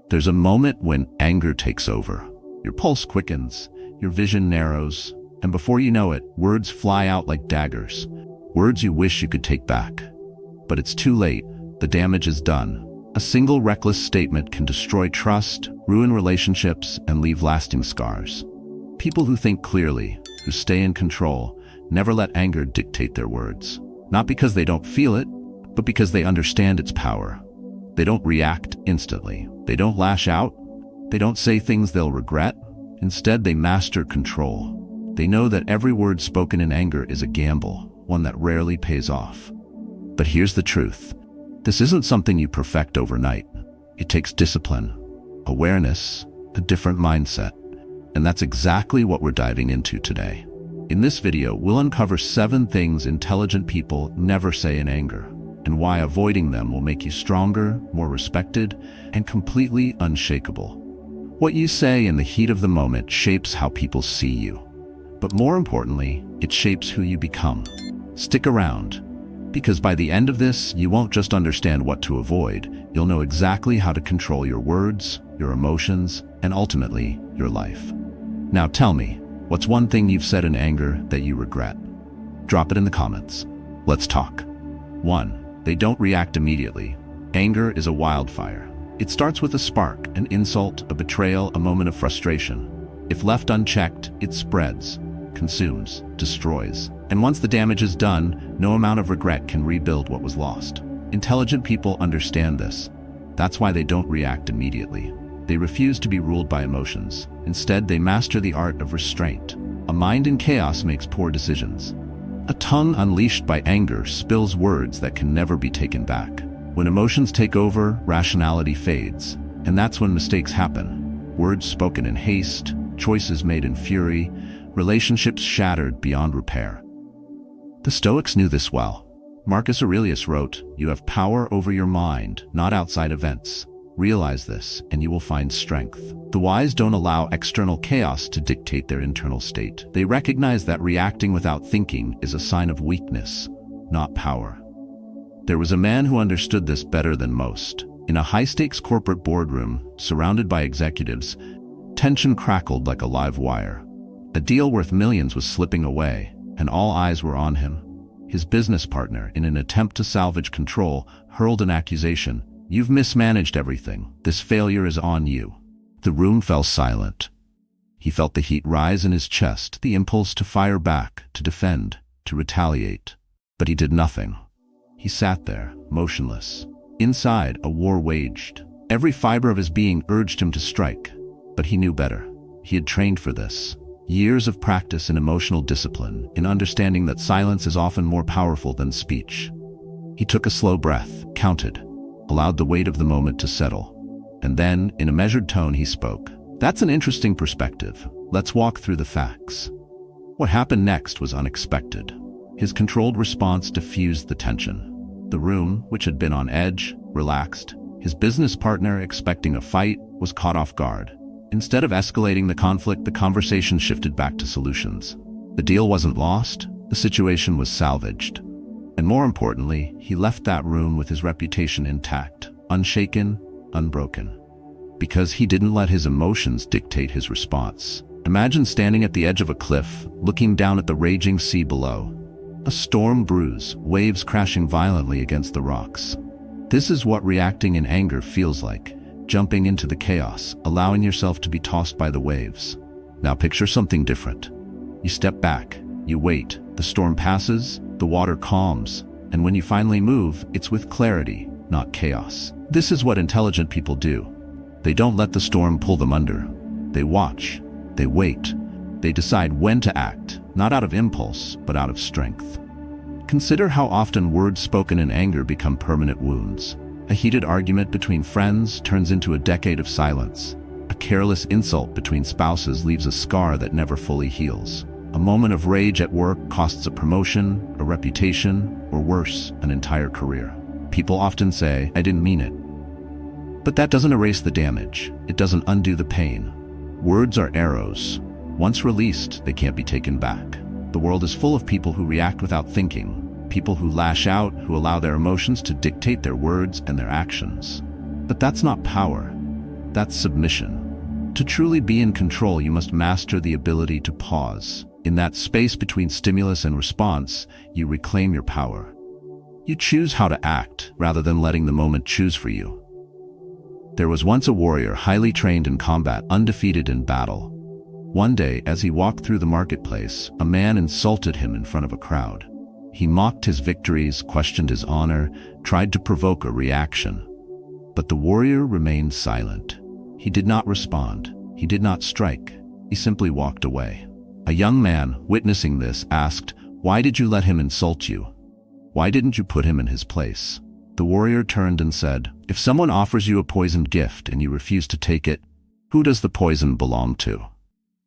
There's a moment when anger takes over. Your pulse quickens, your vision narrows, and before you know it, words fly out like daggers. Words you wish you could take back. But it's too late. The damage is done. A single reckless statement can destroy trust, ruin relationships, and leave lasting scars. People who think clearly, who stay in control, never let anger dictate their words. Not because they don't feel it, but because they understand its power. They don't react instantly. They don't lash out. They don't say things they'll regret. Instead, they master control. They know that every word spoken in anger is a gamble, one that rarely pays off. But here's the truth. This isn't something you perfect overnight. It takes discipline, awareness, a different mindset. And that's exactly what we're diving into today. In this video, we'll uncover 7 things intelligent people never say in anger, and why avoiding them will make you stronger, more respected, and completely unshakable. What you say in the heat of the moment shapes how people see you. But more importantly, it shapes who you become. Stick around, because by the end of this, you won't just understand what to avoid, you'll know exactly how to control your words, your emotions, and ultimately, your life. Now tell me, what's one thing you've said in anger that you regret? Drop it in the comments. Let's talk. 1. They don't react immediately. Anger is a wildfire. It starts with a spark, an insult, a betrayal, a moment of frustration. If left unchecked, it spreads, consumes, destroys. And once the damage is done, no amount of regret can rebuild what was lost. Intelligent people understand this. That's why they don't react immediately. They refuse to be ruled by emotions. Instead, they master the art of restraint. A mind in chaos makes poor decisions. A tongue unleashed by anger spills words that can never be taken back. When emotions take over, rationality fades. And that's when mistakes happen. Words spoken in haste, choices made in fury, relationships shattered beyond repair. The Stoics knew this well. Marcus Aurelius wrote, "You have power over your mind, not outside events. Realize this, and you will find strength." The wise don't allow external chaos to dictate their internal state. They recognize that reacting without thinking is a sign of weakness, not power. There was a man who understood this better than most. In a high-stakes corporate boardroom, surrounded by executives, tension crackled like a live wire. A deal worth millions was slipping away, and all eyes were on him. His business partner, in an attempt to salvage control, hurled an accusation. "You've mismanaged everything. This failure is on you." The room fell silent. He felt the heat rise in his chest, the impulse to fire back, to defend, to retaliate. But he did nothing. He sat there, motionless. Inside, a war waged. Every fiber of his being urged him to strike. But he knew better. He had trained for this. Years of practice in emotional discipline, in understanding that silence is often more powerful than speech. He took a slow breath, counted, allowed the weight of the moment to settle. And then, in a measured tone, he spoke. "That's an interesting perspective. Let's walk through the facts." What happened next was unexpected. His controlled response diffused the tension. The room, which had been on edge, relaxed. His business partner, expecting a fight, was caught off guard. Instead of escalating the conflict, the conversation shifted back to solutions. The deal wasn't lost, the situation was salvaged. And more importantly, he left that room with his reputation intact, unshaken, unbroken. Because he didn't let his emotions dictate his response. Imagine standing at the edge of a cliff, looking down at the raging sea below. A storm brews, waves crashing violently against the rocks. This is what reacting in anger feels like. Jumping into the chaos, allowing yourself to be tossed by the waves. Now picture something different. You step back, you wait, the storm passes, the water calms, and when you finally move, it's with clarity, not chaos. This is what intelligent people do. They don't let the storm pull them under. They watch, they wait, they decide when to act, not out of impulse, but out of strength. Consider how often words spoken in anger become permanent wounds. A heated argument between friends turns into a decade of silence. A careless insult between spouses leaves a scar that never fully heals. A moment of rage at work costs a promotion, a reputation, or worse, an entire career. People often say, "I didn't mean it." But that doesn't erase the damage. It doesn't undo the pain. Words are arrows. Once released, they can't be taken back. The world is full of people who react without thinking. People who lash out, who allow their emotions to dictate their words and their actions. But that's not power. That's submission. To truly be in control, you must master the ability to pause. In that space between stimulus and response, you reclaim your power. You choose how to act rather than letting the moment choose for you. There was once a warrior highly trained in combat, undefeated in battle. One day, as he walked through the marketplace, a man insulted him in front of a crowd. He mocked his victories, questioned his honor, tried to provoke a reaction. But the warrior remained silent. He did not respond. He did not strike. He simply walked away. A young man, witnessing this, asked, "Why did you let him insult you? Why didn't you put him in his place?" The warrior turned and said, "If someone offers you a poisoned gift and you refuse to take it, who does the poison belong to?"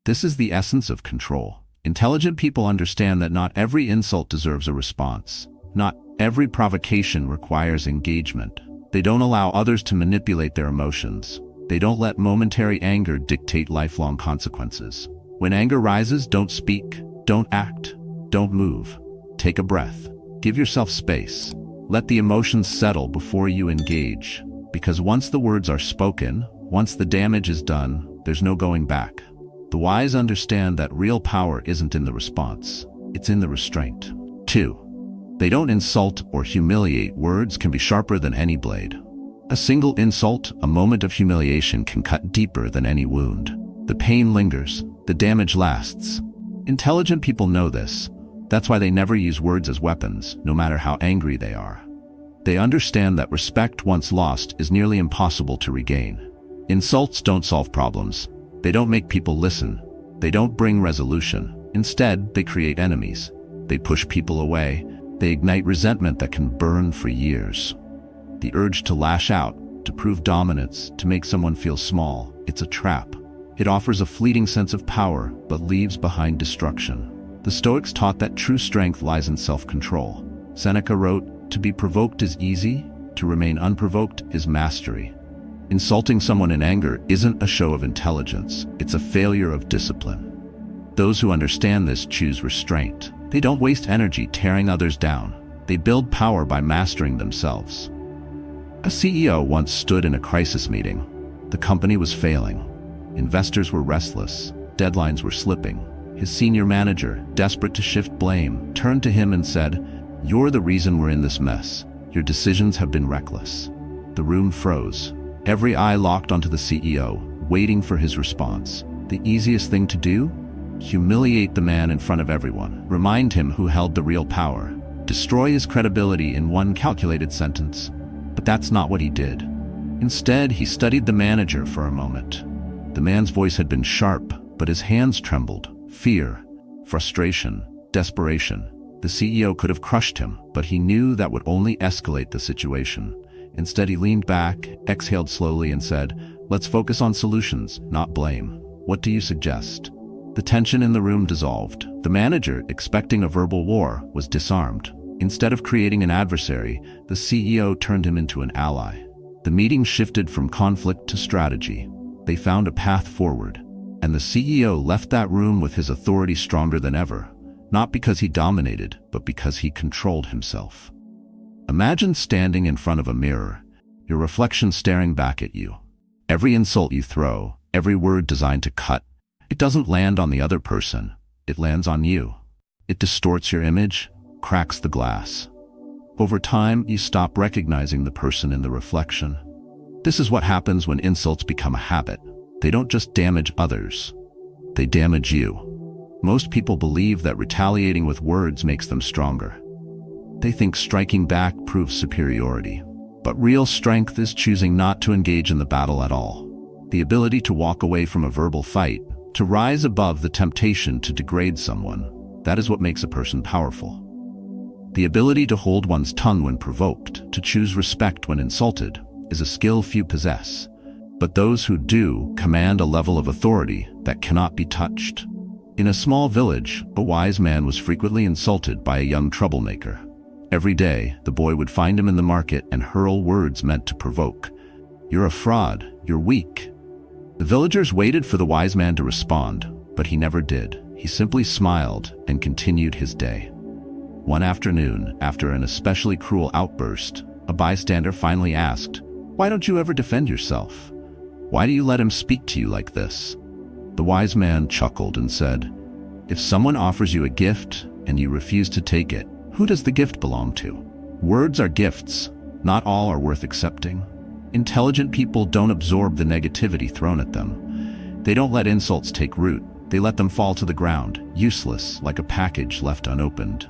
This is the essence of control. Intelligent people understand that not every insult deserves a response. Not every provocation requires engagement. They don't allow others to manipulate their emotions. They don't let momentary anger dictate lifelong consequences. When anger rises, don't speak, don't act, don't move. Take a breath. Give yourself space. Let the emotions settle before you engage. Because once the words are spoken, once the damage is done, there's no going back. The wise understand that real power isn't in the response, it's in the restraint. 2. They don't insult or humiliate. Words can be sharper than any blade. A single insult, a moment of humiliation, can cut deeper than any wound. The pain lingers, the damage lasts. Intelligent people know this. That's why they never use words as weapons, no matter how angry they are. They understand that respect once lost is nearly impossible to regain. Insults don't solve problems. They don't make people listen. They don't bring resolution. Instead, they create enemies. They push people away. They ignite resentment that can burn for years. The urge to lash out, to prove dominance, to make someone feel small, it's a trap. It offers a fleeting sense of power, but leaves behind destruction. The Stoics taught that true strength lies in self-control. Seneca wrote, "To be provoked is easy, to remain unprovoked is mastery." Insulting someone in anger isn't a show of intelligence, it's a failure of discipline. Those who understand this choose restraint. They don't waste energy tearing others down. They build power by mastering themselves. A CEO once stood in a crisis meeting. The company was failing. Investors were restless. Deadlines were slipping. His senior manager, desperate to shift blame, turned to him and said, "You're the reason we're in this mess. Your decisions have been reckless." The room froze. Every eye locked onto the CEO, waiting for his response. The easiest thing to do? Humiliate the man in front of everyone. Remind him who held the real power. Destroy his credibility in one calculated sentence. But that's not what he did. Instead, he studied the manager for a moment. The man's voice had been sharp, but his hands trembled. Fear, frustration, desperation. The CEO could have crushed him, but he knew that would only escalate the situation. Instead, he leaned back, exhaled slowly, and said, "Let's focus on solutions, not blame. What do you suggest?" The tension in the room dissolved. The manager, expecting a verbal war, was disarmed. Instead of creating an adversary, the CEO turned him into an ally. The meeting shifted from conflict to strategy. They found a path forward. And the CEO left that room with his authority stronger than ever, not because he dominated, but because he controlled himself. Imagine standing in front of a mirror, your reflection staring back at you. Every insult you throw, every word designed to cut, it doesn't land on the other person, it lands on you. It distorts your image, cracks the glass. Over time, you stop recognizing the person in the reflection. This is what happens when insults become a habit. They don't just damage others, they damage you. Most people believe that retaliating with words makes them stronger. They think striking back proves superiority. But real strength is choosing not to engage in the battle at all. The ability to walk away from a verbal fight, to rise above the temptation to degrade someone, that is what makes a person powerful. The ability to hold one's tongue when provoked, to choose respect when insulted, is a skill few possess. But those who do command a level of authority that cannot be touched. In a small village, a wise man was frequently insulted by a young troublemaker. Every day, the boy would find him in the market and hurl words meant to provoke. "You're a fraud, you're weak." The villagers waited for the wise man to respond, but he never did. He simply smiled and continued his day. One afternoon, after an especially cruel outburst, a bystander finally asked, "Why don't you ever defend yourself?" Why do you let him speak to you like this?" The wise man chuckled and said, "If someone offers you a gift and you refuse to take it, who does the gift belong to? Words are gifts. Not all are worth accepting. Intelligent people don't absorb the negativity thrown at them. They don't let insults take root. They let them fall to the ground, useless, like a package left unopened.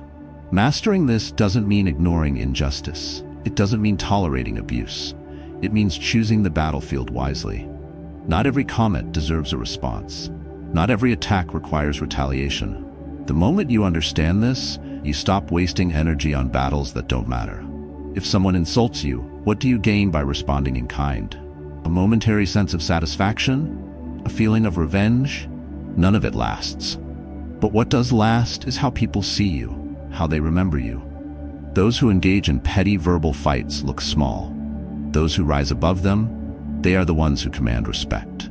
Mastering this doesn't mean ignoring injustice. It doesn't mean tolerating abuse. It means choosing the battlefield wisely. Not every comment deserves a response. Not every attack requires retaliation. The moment you understand this, you stop wasting energy on battles that don't matter. If someone insults you, what do you gain by responding in kind? A momentary sense of satisfaction? A feeling of revenge? None of it lasts. But what does last is how people see you, how they remember you. Those who engage in petty verbal fights look small. Those who rise above them, they are the ones who command respect.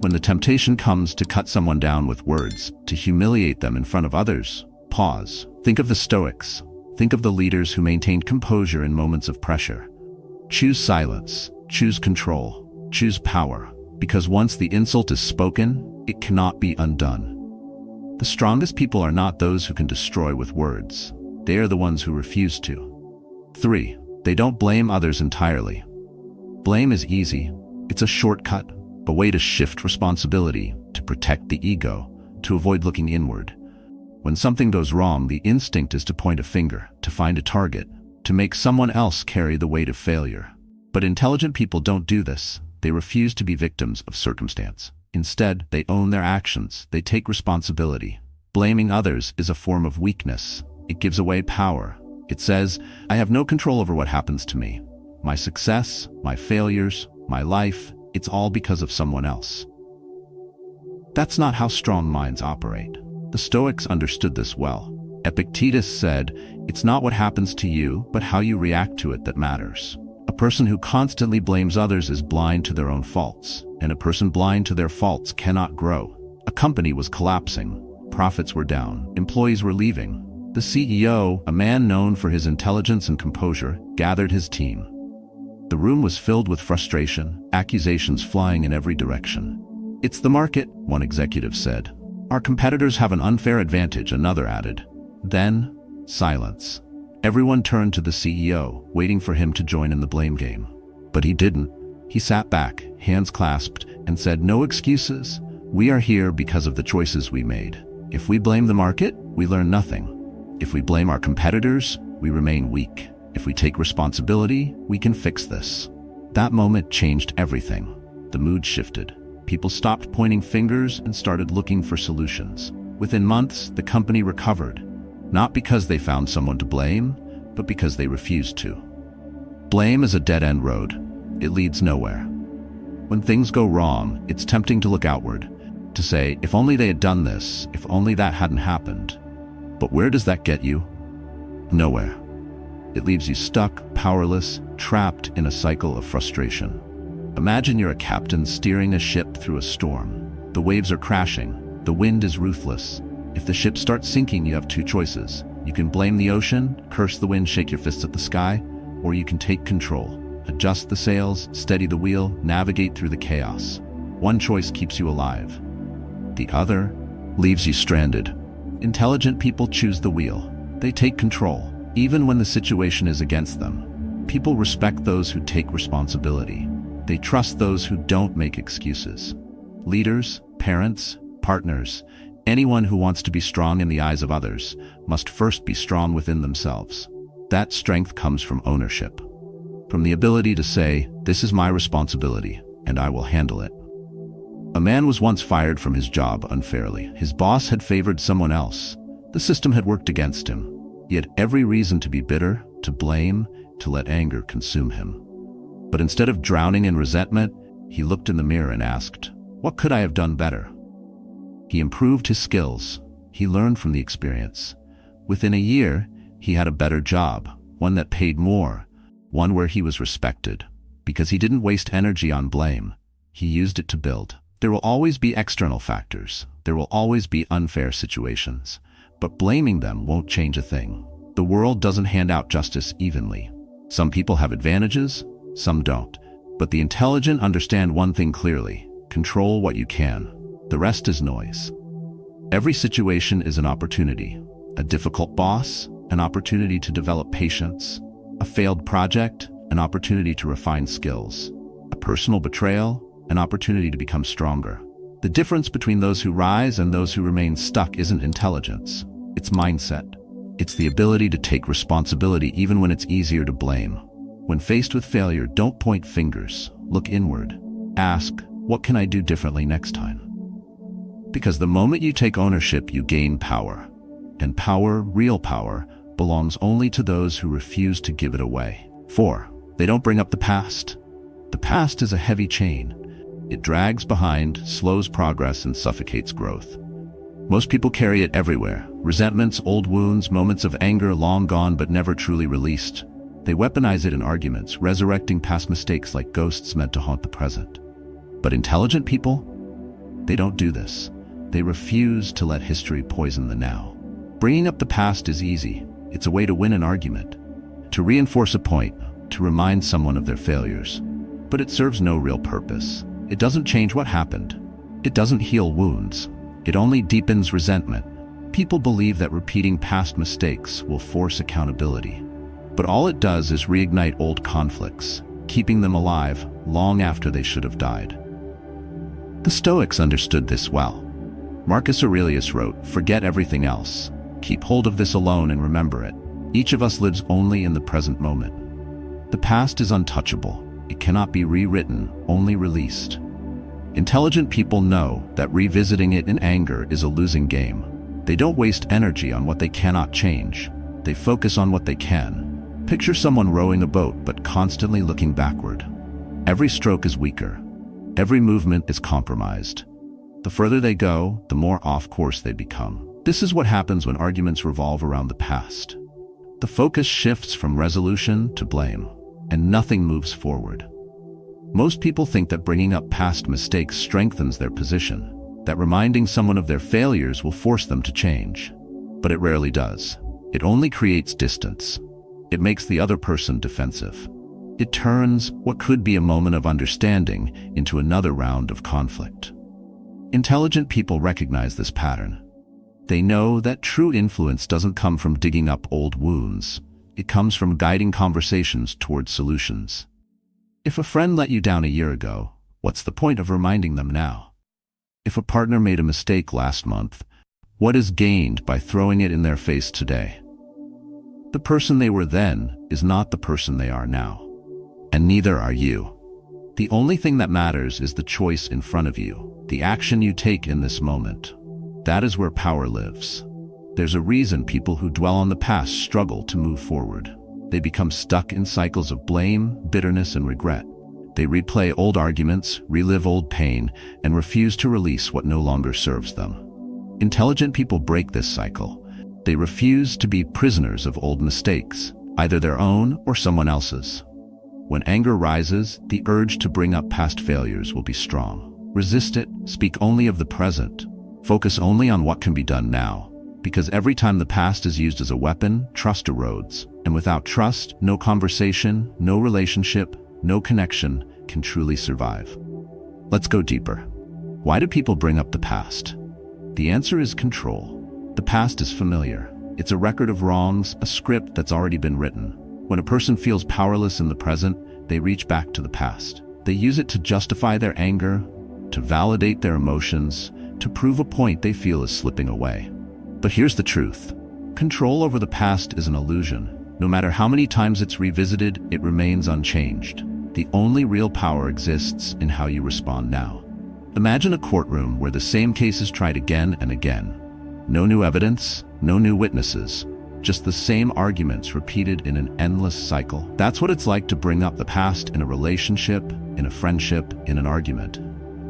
When the temptation comes to cut someone down with words, to humiliate them in front of others, pause. Think of the Stoics. Think of the leaders who maintained composure in moments of pressure. Choose silence, choose control, choose power, because once the insult is spoken, it cannot be undone. The strongest people are not those who can destroy with words. They are the ones who refuse to. 3. They don't blame others entirely. Blame is easy. It's a shortcut, a way to shift responsibility, to protect the ego, to avoid looking inward. When something goes wrong, the instinct is to point a finger, to find a target, to make someone else carry the weight of failure. But intelligent people don't do this. They refuse to be victims of circumstance. Instead, they own their actions. They take responsibility. Blaming others is a form of weakness. It gives away power. It says, "I have no control over what happens to me. My success, my failures, my life, it's all because of someone else." That's not how strong minds operate. The Stoics understood this well. Epictetus said, "It's not what happens to you, but how you react to it that matters." A person who constantly blames others is blind to their own faults, and a person blind to their faults cannot grow. A company was collapsing. Profits were down. Employees were leaving. The CEO, a man known for his intelligence and composure, gathered his team. The room was filled with frustration, accusations flying in every direction. "It's the market," one executive said. "Our competitors have an unfair advantage," another added. Then, silence. Everyone turned to the CEO, waiting for him to join in the blame game. But he didn't. He sat back, hands clasped, and said, "No excuses. We are here because of the choices we made. If we blame the market, we learn nothing. If we blame our competitors, we remain weak. If we take responsibility, we can fix this." That moment changed everything. The mood shifted. People stopped pointing fingers and started looking for solutions. Within months, the company recovered, not because they found someone to blame, but because they refused to. Blame is a dead-end road. It leads nowhere. When things go wrong, it's tempting to look outward, to say, if only they had done this, if only that hadn't happened. But where does that get you? Nowhere. It leaves you stuck, powerless, trapped in a cycle of frustration. Imagine you're a captain steering a ship through a storm. The waves are crashing. The wind is ruthless. If the ship starts sinking, you have two choices. You can blame the ocean, curse the wind, shake your fists at the sky, or you can take control. Adjust the sails, steady the wheel, navigate through the chaos. One choice keeps you alive. The other leaves you stranded. Intelligent people choose the wheel. They take control, even when the situation is against them. People respect those who take responsibility. They trust those who don't make excuses. Leaders, parents, partners, anyone who wants to be strong in the eyes of others must first be strong within themselves. That strength comes from ownership, from the ability to say, "This is my responsibility, and I will handle it." A man was once fired from his job unfairly. His boss had favored someone else. The system had worked against him. He had every reason to be bitter, to blame, to let anger consume him. But instead of drowning in resentment, he looked in the mirror and asked, "What could I have done better?" He improved his skills. He learned from the experience. Within a year, he had a better job, one that paid more, one where he was respected, because he didn't waste energy on blame. He used it to build. There will always be external factors. There will always be unfair situations. But blaming them won't change a thing. The world doesn't hand out justice evenly. Some people have advantages, some don't. But the intelligent understand one thing clearly: control what you can. The rest is noise. Every situation is an opportunity. A difficult boss, an opportunity to develop patience. A failed project, an opportunity to refine skills. A personal betrayal, an opportunity to become stronger. The difference between those who rise and those who remain stuck isn't intelligence. It's mindset. It's the ability to take responsibility even when it's easier to blame. When faced with failure, don't point fingers. Look inward. Ask, what can I do differently next time? Because the moment you take ownership, you gain power. And power, real power, belongs only to those who refuse to give it away. 4. They don't bring up the past. The past is a heavy chain. It drags behind, slows progress, and suffocates growth. Most people carry it everywhere. Resentments, old wounds, moments of anger long gone but never truly released. They weaponize it in arguments, resurrecting past mistakes like ghosts meant to haunt the present. But intelligent people? They don't do this. They refuse to let history poison the now. Bringing up the past is easy. It's a way to win an argument, to reinforce a point, to remind someone of their failures. But it serves no real purpose. It doesn't change what happened. It doesn't heal wounds. It only deepens resentment. People believe that repeating past mistakes will force accountability. But all it does is reignite old conflicts, keeping them alive long after they should have died. The Stoics understood this well. Marcus Aurelius wrote, "Forget everything else. Keep hold of this alone and remember it. Each of us lives only in the present moment." The past is untouchable. It cannot be rewritten, only released. Intelligent people know that revisiting it in anger is a losing game. They don't waste energy on what they cannot change. They focus on what they can. Picture someone rowing a boat but constantly looking backward. Every stroke is weaker. Every movement is compromised. The further they go, the more off course they become. This is what happens when arguments revolve around the past. The focus shifts from resolution to blame, and nothing moves forward. Most people think that bringing up past mistakes strengthens their position, that reminding someone of their failures will force them to change. But it rarely does. It only creates distance. It makes the other person defensive. It turns what could be a moment of understanding into another round of conflict. Intelligent people recognize this pattern. They know that true influence doesn't come from digging up old wounds. It comes from guiding conversations towards solutions. If a friend let you down a year ago, what's the point of reminding them now? If a partner made a mistake last month, what is gained by throwing it in their face today? The person they were then is not the person they are now. And neither are you. The only thing that matters is the choice in front of you, the action you take in this moment. That is where power lives. There's a reason people who dwell on the past struggle to move forward. They become stuck in cycles of blame, bitterness, and regret. They replay old arguments, relive old pain, and refuse to release what no longer serves them. Intelligent people break this cycle. They refuse to be prisoners of old mistakes, either their own or someone else's. When anger rises, the urge to bring up past failures will be strong. Resist it, speak only of the present. Focus only on what can be done now. Because every time the past is used as a weapon, trust erodes. And without trust, no conversation, no relationship, no connection can truly survive. Let's go deeper. Why do people bring up the past? The answer is control. The past is familiar. It's a record of wrongs, a script that's already been written. When a person feels powerless in the present, they reach back to the past. They use it to justify their anger, to validate their emotions, to prove a point they feel is slipping away. But here's the truth. Control over the past is an illusion. No matter how many times it's revisited, it remains unchanged. The only real power exists in how you respond now. Imagine a courtroom where the same case is tried again and again. No new evidence, no new witnesses, just the same arguments repeated in an endless cycle. That's what it's like to bring up the past in a relationship, in a friendship, in an argument.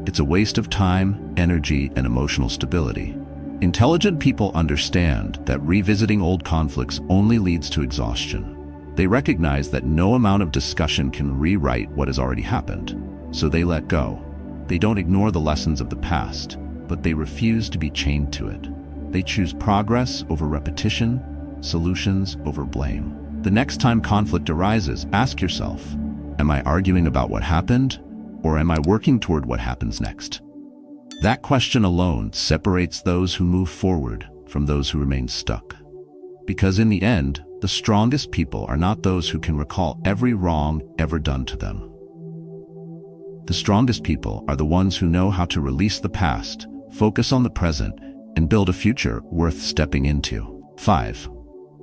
It's a waste of time, energy, and emotional stability. Intelligent people understand that revisiting old conflicts only leads to exhaustion. They recognize that no amount of discussion can rewrite what has already happened, so they let go. They don't ignore the lessons of the past, but they refuse to be chained to it. They choose progress over repetition, solutions over blame. The next time conflict arises, ask yourself, Am I arguing about what happened, or am I working toward what happens next? That question alone separates those who move forward from those who remain stuck. Because in the end, the strongest people are not those who can recall every wrong ever done to them. The strongest people are the ones who know how to release the past, focus on the present, and build a future worth stepping into. 5.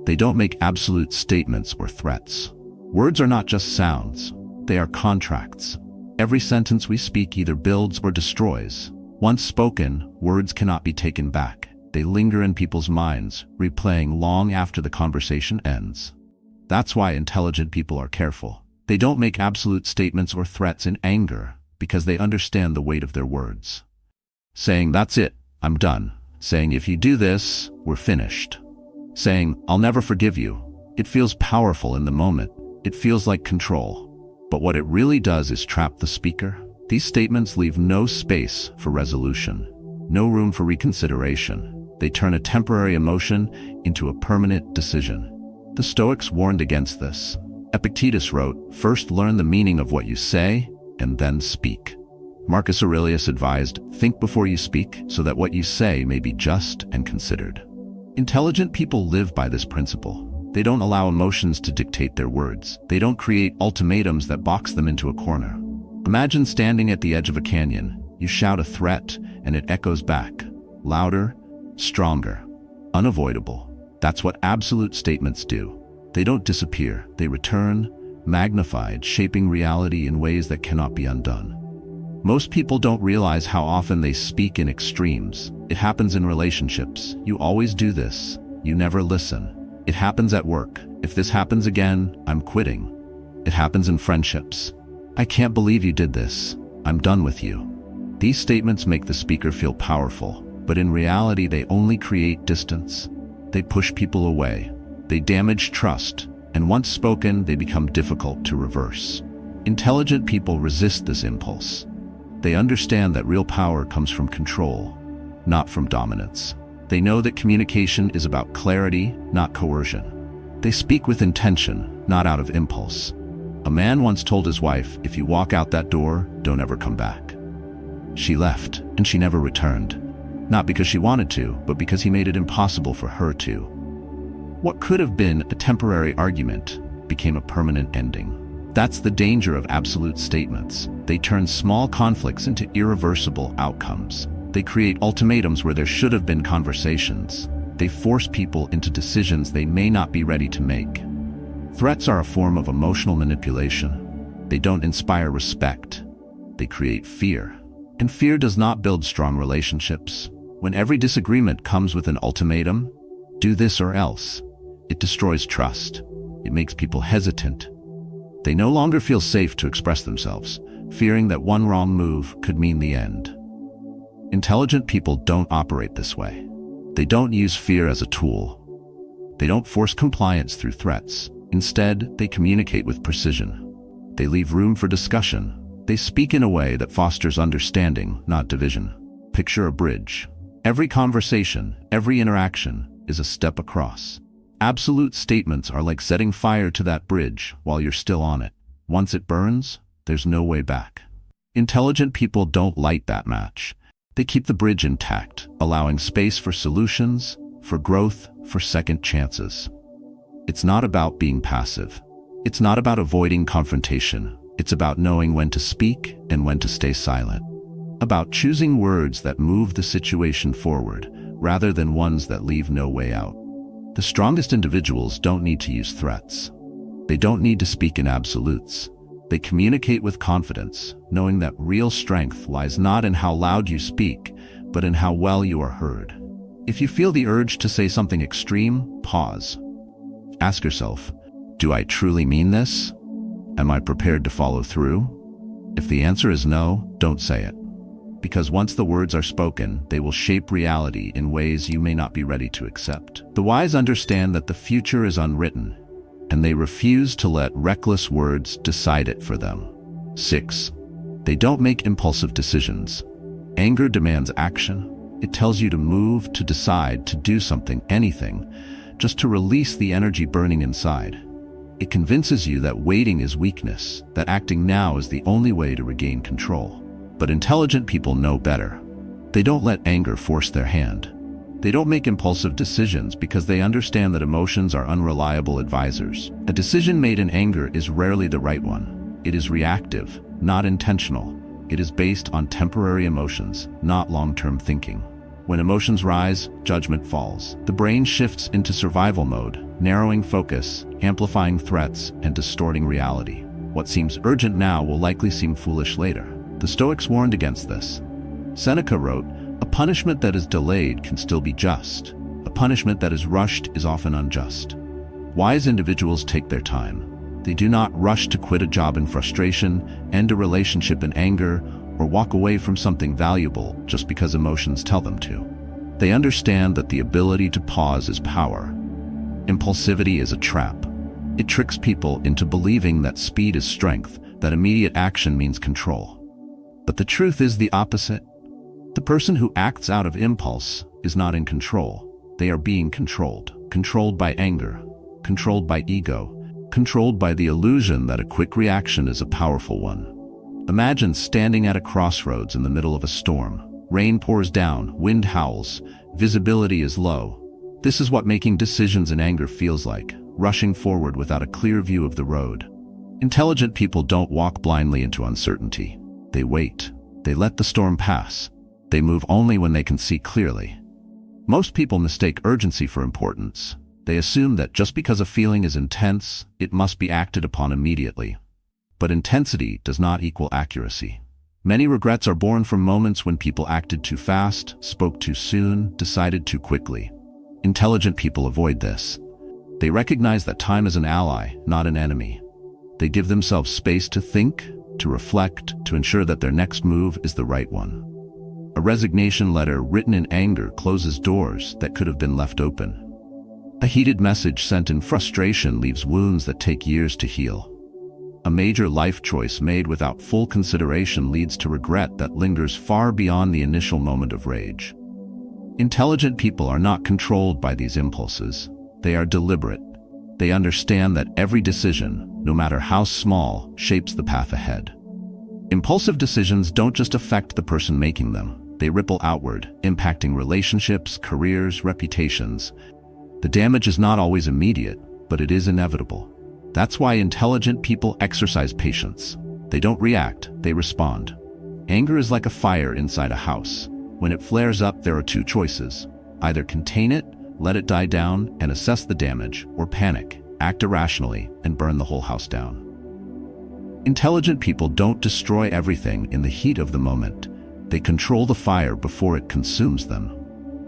They don't make absolute statements or threats. Words are not just sounds, they are contracts. Every sentence we speak either builds or destroys. Once spoken, words cannot be taken back. They linger in people's minds, replaying long after the conversation ends. That's why intelligent people are careful. They don't make absolute statements or threats in anger, because they understand the weight of their words. Saying, "That's it, I'm done." Saying, "If you do this, we're finished." Saying, "I'll never forgive you." It feels powerful in the moment. It feels like control. But what it really does is trap the speaker. These statements leave no space for resolution, no room for reconsideration. They turn a temporary emotion into a permanent decision. The Stoics warned against this. Epictetus wrote, "First learn the meaning of what you say, and then speak." Marcus Aurelius advised, "Think before you speak, so that what you say may be just and considered." Intelligent people live by this principle. They don't allow emotions to dictate their words. They don't create ultimatums that box them into a corner. Imagine standing at the edge of a canyon. You shout a threat, and it echoes back. Louder, stronger, unavoidable. That's what absolute statements do. They don't disappear. They return, magnified, shaping reality in ways that cannot be undone. Most people don't realize how often they speak in extremes. It happens in relationships. "You always do this. You never listen." It happens at work. "If this happens again, I'm quitting." It happens in friendships. "I can't believe you did this. I'm done with you." These statements make the speaker feel powerful, but in reality they only create distance. They push people away. They damage trust, and once spoken, they become difficult to reverse. Intelligent people resist this impulse. They understand that real power comes from control, not from dominance. They know that communication is about clarity, not coercion. They speak with intention, not out of impulse. A man once told his wife, "If you walk out that door, don't ever come back." She left, and she never returned. Not because she wanted to, but because he made it impossible for her to. What could have been a temporary argument became a permanent ending. That's the danger of absolute statements. They turn small conflicts into irreversible outcomes. They create ultimatums where there should have been conversations. They force people into decisions they may not be ready to make. Threats are a form of emotional manipulation. They don't inspire respect. They create fear. And fear does not build strong relationships. When every disagreement comes with an ultimatum, "Do this or else," it destroys trust. It makes people hesitant. They no longer feel safe to express themselves, fearing that one wrong move could mean the end. Intelligent people don't operate this way. They don't use fear as a tool. They don't force compliance through threats. Instead, they communicate with precision. They leave room for discussion. They speak in a way that fosters understanding, not division. Picture a bridge. Every conversation, every interaction is a step across. Absolute statements are like setting fire to that bridge while you're still on it. Once it burns, there's no way back. Intelligent people don't light that match. They keep the bridge intact, allowing space for solutions, for growth, for second chances. It's not about being passive. It's not about avoiding confrontation. It's about knowing when to speak and when to stay silent. About choosing words that move the situation forward, rather than ones that leave no way out. The strongest individuals don't need to use threats. They don't need to speak in absolutes. They communicate with confidence, knowing that real strength lies not in how loud you speak, but in how well you are heard. If you feel the urge to say something extreme, pause. Ask yourself, do I truly mean this? Am I prepared to follow through? If the answer is no, don't say it. Because once the words are spoken, they will shape reality in ways you may not be ready to accept. The wise understand that the future is unwritten, and they refuse to let reckless words decide it for them. 6. They don't make impulsive decisions. Anger demands action. It tells you to move, to decide, to do something, anything, just to release the energy burning inside. It convinces you that waiting is weakness, that acting now is the only way to regain control. But intelligent people know better. They don't let anger force their hand. They don't make impulsive decisions because they understand that emotions are unreliable advisors. A decision made in anger is rarely the right one. It is reactive, not intentional. It is based on temporary emotions, not long-term thinking. When emotions rise, judgment falls. The brain shifts into survival mode, narrowing focus, amplifying threats, and distorting reality. What seems urgent now will likely seem foolish later. The Stoics warned against this. Seneca wrote, "A punishment that is delayed can still be just. A punishment that is rushed is often unjust." Wise individuals take their time. They do not rush to quit a job in frustration, end a relationship in anger, or walk away from something valuable just because emotions tell them to. They understand that the ability to pause is power. Impulsivity is a trap. It tricks people into believing that speed is strength, that immediate action means control. But the truth is the opposite. The person who acts out of impulse is not in control. They are being controlled. Controlled by anger, controlled by ego, controlled by the illusion that a quick reaction is a powerful one. Imagine standing at a crossroads in the middle of a storm. Rain pours down, wind howls, visibility is low. This is what making decisions in anger feels like, rushing forward without a clear view of the road. Intelligent people don't walk blindly into uncertainty. They wait. They let the storm pass. They move only when they can see clearly. Most people mistake urgency for importance. They assume that just because a feeling is intense, it must be acted upon immediately. But intensity does not equal accuracy. Many regrets are born from moments when people acted too fast, spoke too soon, decided too quickly. Intelligent people avoid this. They recognize that time is an ally, not an enemy. They give themselves space to think, to reflect, to ensure that their next move is the right one. A resignation letter written in anger closes doors that could have been left open. A heated message sent in frustration leaves wounds that take years to heal. A major life choice made without full consideration leads to regret that lingers far beyond the initial moment of rage. Intelligent people are not controlled by these impulses. They are deliberate. They understand that every decision, no matter how small, shapes the path ahead. Impulsive decisions don't just affect the person making them. They ripple outward, impacting relationships, careers, reputations. The damage is not always immediate, but it is inevitable. That's why intelligent people exercise patience. They don't react, they respond. Anger is like a fire inside a house. When it flares up, there are two choices. Either contain it, let it die down, and assess the damage, or panic, act irrationally, and burn the whole house down. Intelligent people don't destroy everything in the heat of the moment. They control the fire before it consumes them.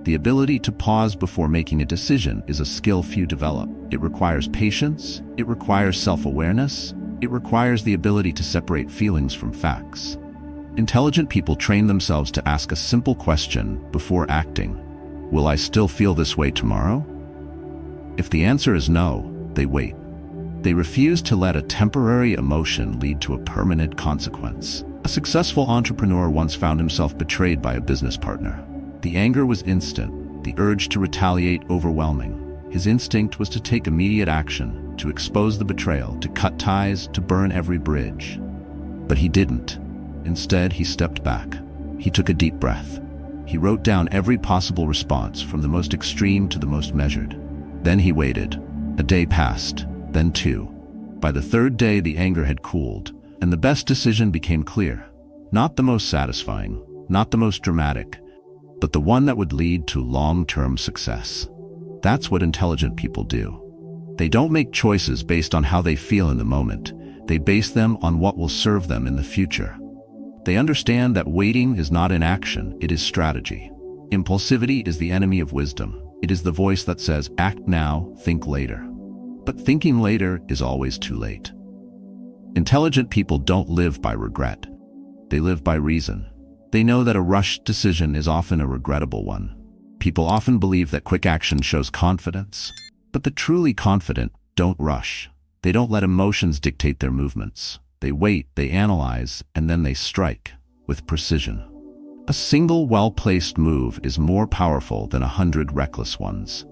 The ability to pause before making a decision is a skill few develop. It requires patience, it requires self-awareness, it requires the ability to separate feelings from facts. Intelligent people train themselves to ask a simple question before acting. Will I still feel this way tomorrow? If the answer is no, they wait. They refuse to let a temporary emotion lead to a permanent consequence. A successful entrepreneur once found himself betrayed by a business partner. The anger was instant, the urge to retaliate overwhelming. His instinct was to take immediate action, to expose the betrayal, to cut ties, to burn every bridge. But he didn't. Instead, he stepped back. He took a deep breath. He wrote down every possible response, from the most extreme to the most measured. Then he waited. A day passed, then two. By the third day, the anger had cooled, and the best decision became clear. Not the most satisfying, not the most dramatic, but the one that would lead to long-term success. That's what intelligent people do. They don't make choices based on how they feel in the moment. They base them on what will serve them in the future. They understand that waiting is not inaction, it is strategy. Impulsivity is the enemy of wisdom. It is the voice that says, act now, think later. But thinking later is always too late. Intelligent people don't live by regret. They live by reason. They know that a rushed decision is often a regrettable one. People often believe that quick action shows confidence, but the truly confident don't rush. They don't let emotions dictate their movements. They wait, they analyze, and then they strike with precision. A single well-placed move is more powerful than 100 reckless ones.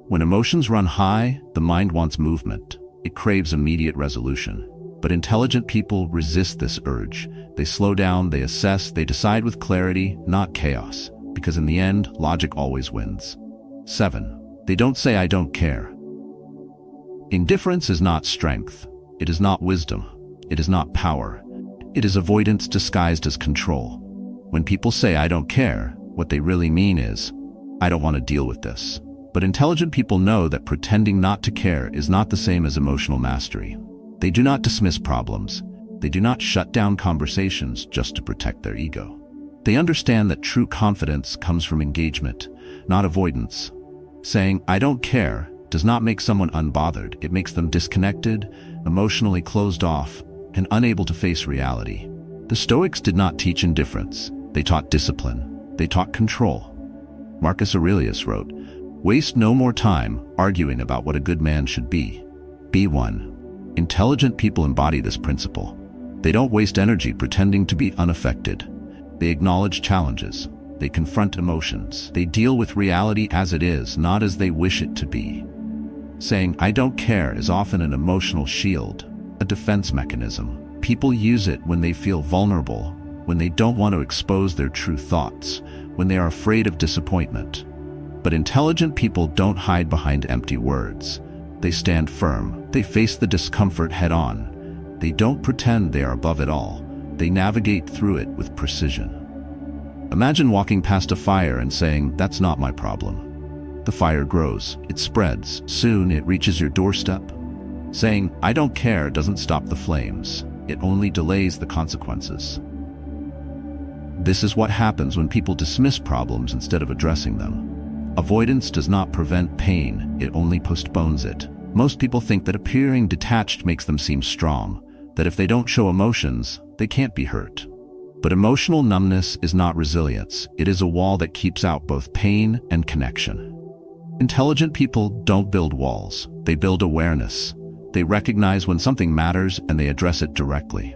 When emotions run high, the mind wants movement. It craves immediate resolution. But intelligent people resist this urge. They slow down, they assess, they decide with clarity, not chaos. Because in the end, logic always wins. 7. They don't say I don't care. Indifference is not strength. It is not wisdom. It is not power. It is avoidance disguised as control. When people say I don't care, what they really mean is, I don't want to deal with this. But intelligent people know that pretending not to care is not the same as emotional mastery. They do not dismiss problems. They do not shut down conversations just to protect their ego. They understand that true confidence comes from engagement, not avoidance. Saying, I don't care, does not make someone unbothered. It makes them disconnected, emotionally closed off, and unable to face reality. The Stoics did not teach indifference. They taught discipline. They taught control. Marcus Aurelius wrote, waste no more time arguing about what a good man should be. Be one. Intelligent people embody this principle. They don't waste energy pretending to be unaffected. They acknowledge challenges. They confront emotions. They deal with reality as it is, not as they wish it to be. Saying, I don't care is often an emotional shield, a defense mechanism. People use it when they feel vulnerable, when they don't want to expose their true thoughts, when they are afraid of disappointment. But intelligent people don't hide behind empty words. They stand firm. They face the discomfort head-on. They don't pretend they are above it all. They navigate through it with precision. Imagine walking past a fire and saying, that's not my problem. The fire grows. It spreads. Soon it reaches your doorstep. Saying, I don't care doesn't stop the flames. It only delays the consequences. This is what happens when people dismiss problems instead of addressing them. Avoidance does not prevent pain, it only postpones it. Most people think that appearing detached makes them seem strong, that if they don't show emotions, they can't be hurt. But emotional numbness is not resilience, it is a wall that keeps out both pain and connection. Intelligent people don't build walls, they build awareness. They recognize when something matters and they address it directly.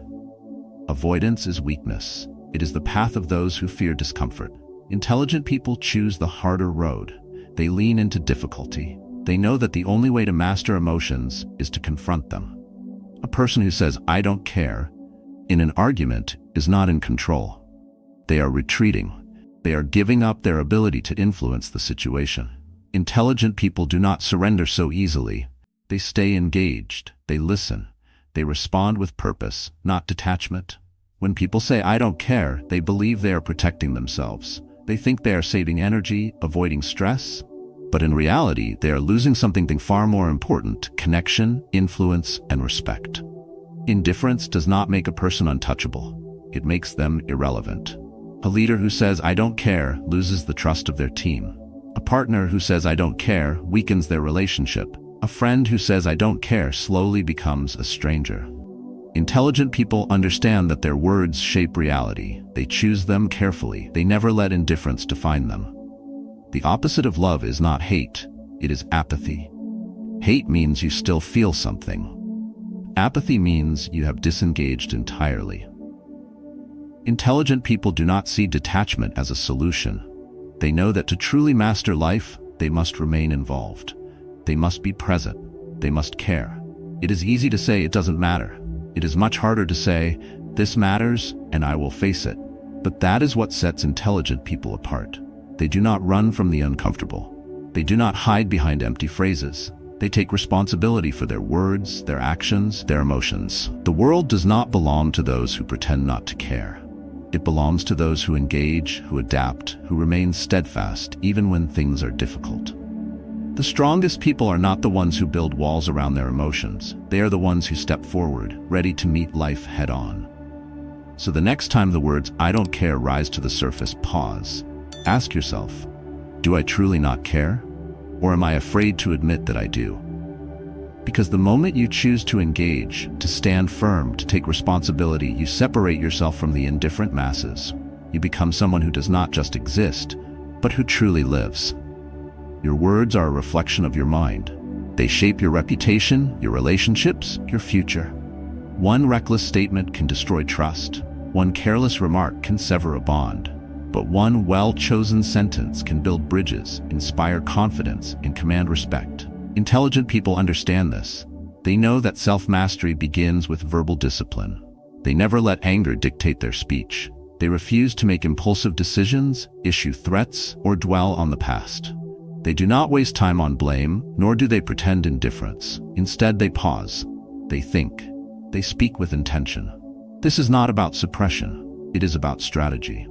Avoidance is weakness. It is the path of those who fear discomfort. Intelligent people choose the harder road. They lean into difficulty. They know that the only way to master emotions is to confront them. A person who says, I don't care, in an argument is not in control. They are retreating. They are giving up their ability to influence the situation. Intelligent people do not surrender so easily. They stay engaged. They listen. They respond with purpose, not detachment. When people say, I don't care, they believe they are protecting themselves. They think they are saving energy, avoiding stress. But in reality, they are losing something far more important: connection, influence, and respect. Indifference does not make a person untouchable. It makes them irrelevant. A leader who says, I don't care, loses the trust of their team. A partner who says, I don't care, weakens their relationship. A friend who says, I don't care, slowly becomes a stranger. Intelligent people understand that their words shape reality. They choose them carefully. They never let indifference define them. The opposite of love is not hate, it is apathy. Hate means you still feel something. Apathy means you have disengaged entirely. Intelligent people do not see detachment as a solution. They know that to truly master life, they must remain involved. They must be present. They must care. It is easy to say it doesn't matter. It is much harder to say, this matters and I will face it. But that is what sets intelligent people apart. They do not run from the uncomfortable. They do not hide behind empty phrases. They take responsibility for their words, their actions, their emotions. The world does not belong to those who pretend not to care. It belongs to those who engage, who adapt, who remain steadfast even when things are difficult. The strongest people are not the ones who build walls around their emotions. They are the ones who step forward, ready to meet life head-on. So the next time the words, I don't care, rise to the surface, pause. Ask yourself, do I truly not care? Or am I afraid to admit that I do? Because the moment you choose to engage, to stand firm, to take responsibility, you separate yourself from the indifferent masses. You become someone who does not just exist, but who truly lives. Your words are a reflection of your mind. They shape your reputation, your relationships, your future. One reckless statement can destroy trust. One careless remark can sever a bond. But one well-chosen sentence can build bridges, inspire confidence, and command respect. Intelligent people understand this. They know that self-mastery begins with verbal discipline. They never let anger dictate their speech. They refuse to make impulsive decisions, issue threats, or dwell on the past. They do not waste time on blame, nor do they pretend indifference. Instead, they pause. They think. They speak with intention. This is not about suppression. It is about strategy.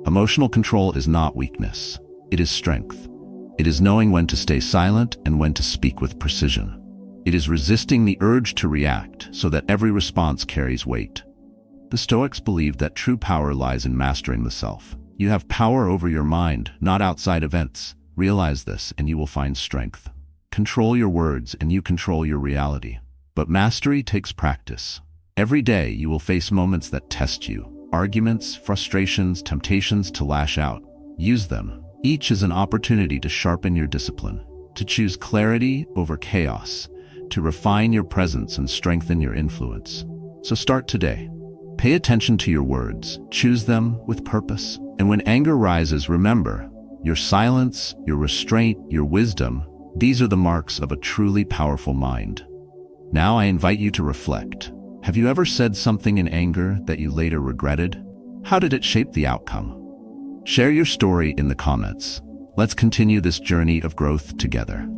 Emotional control is not weakness. It is strength. It is knowing when to stay silent and when to speak with precision. It is resisting the urge to react so that every response carries weight. The Stoics believed that true power lies in mastering the self. You have power over your mind, not outside events. Realize this and you will find strength. Control your words and you control your reality. But mastery takes practice. Every day you will face moments that test you. Arguments, frustrations, temptations to lash out. Use them. Each is an opportunity to sharpen your discipline, to choose clarity over chaos, to refine your presence and strengthen your influence. So start today. Pay attention to your words, choose them with purpose. And when anger rises, remember, your silence, your restraint, your wisdom, these are the marks of a truly powerful mind. Now I invite you to reflect. Have you ever said something in anger that you later regretted? How did it shape the outcome? Share your story in the comments. Let's continue this journey of growth together.